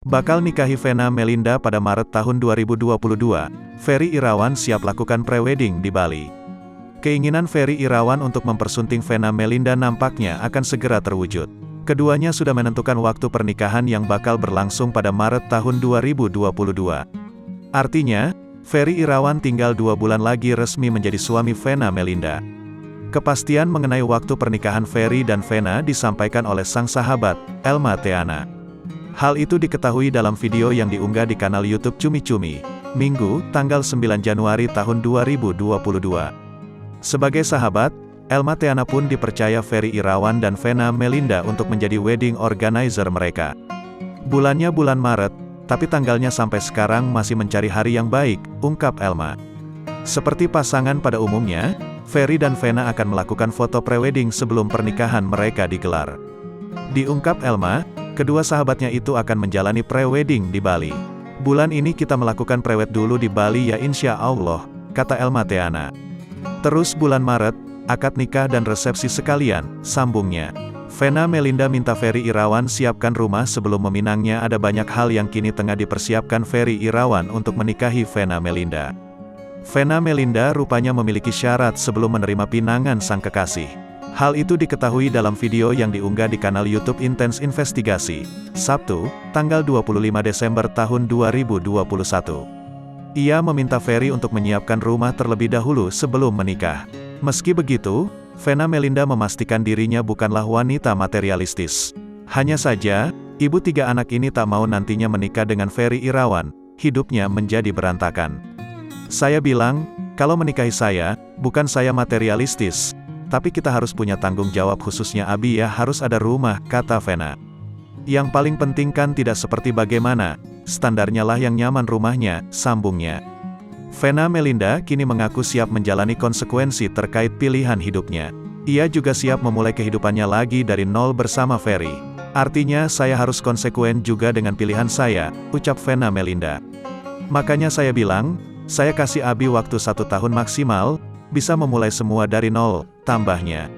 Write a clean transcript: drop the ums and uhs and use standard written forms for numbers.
Bakal nikahi Vena Melinda pada Maret tahun 2022, Ferry Irawan siap lakukan prewedding di Bali. Keinginan Ferry Irawan untuk mempersunting Vena Melinda nampaknya akan segera terwujud. Keduanya sudah menentukan waktu pernikahan yang bakal berlangsung pada Maret tahun 2022. Artinya, Ferry Irawan tinggal 2 bulan lagi resmi menjadi suami Vena Melinda. Kepastian mengenai waktu pernikahan Ferry dan Vena disampaikan oleh sang sahabat, Elma Theana. Hal itu diketahui dalam video yang diunggah di kanal YouTube Cumi Cumi, Minggu, tanggal 9 Januari tahun 2022. Sebagai sahabat, Elma Theana pun dipercaya Ferry Irawan dan Vena Melinda untuk menjadi wedding organizer mereka. Bulannya bulan Maret, tapi tanggalnya sampai sekarang masih mencari hari yang baik, ungkap Elma. Seperti pasangan pada umumnya, Ferry dan Vena akan melakukan foto prewedding sebelum pernikahan mereka digelar. Diungkap Elma, kedua sahabatnya itu akan menjalani prewedding di Bali. Bulan ini kita melakukan prewed dulu di Bali ya insya Allah, kata Elma Theana. Terus bulan Maret, akad nikah dan resepsi sekalian, sambungnya. Vena Melinda minta Ferry Irawan siapkan rumah sebelum meminangnya. Ada banyak hal yang kini tengah dipersiapkan Ferry Irawan untuk menikahi Vena Melinda. Vena Melinda rupanya memiliki syarat sebelum menerima pinangan sang kekasih. Hal itu diketahui dalam video yang diunggah di kanal YouTube Intens Investigasi, Sabtu, tanggal 25 Desember tahun 2021. Ia meminta Ferry untuk menyiapkan rumah terlebih dahulu sebelum menikah. Meski begitu, Vena Melinda memastikan dirinya bukanlah wanita materialistis. Hanya saja, ibu 3 anak ini tak mau nantinya menikah dengan Ferry Irawan, hidupnya menjadi berantakan. Saya bilang, kalau menikahi saya, bukan saya materialistis, tapi kita harus punya tanggung jawab khususnya Abi ya harus ada rumah, kata Vena. Yang paling penting kan tidak seperti bagaimana, standarnya lah yang nyaman rumahnya, sambungnya. Vena Melinda kini mengaku siap menjalani konsekuensi terkait pilihan hidupnya. Ia juga siap memulai kehidupannya lagi dari nol bersama Ferry. Artinya saya harus konsekuen juga dengan pilihan saya, ucap Vena Melinda. Makanya saya bilang, saya kasih Abi waktu 1 tahun maksimal, bisa memulai semua dari nol, tambahnya.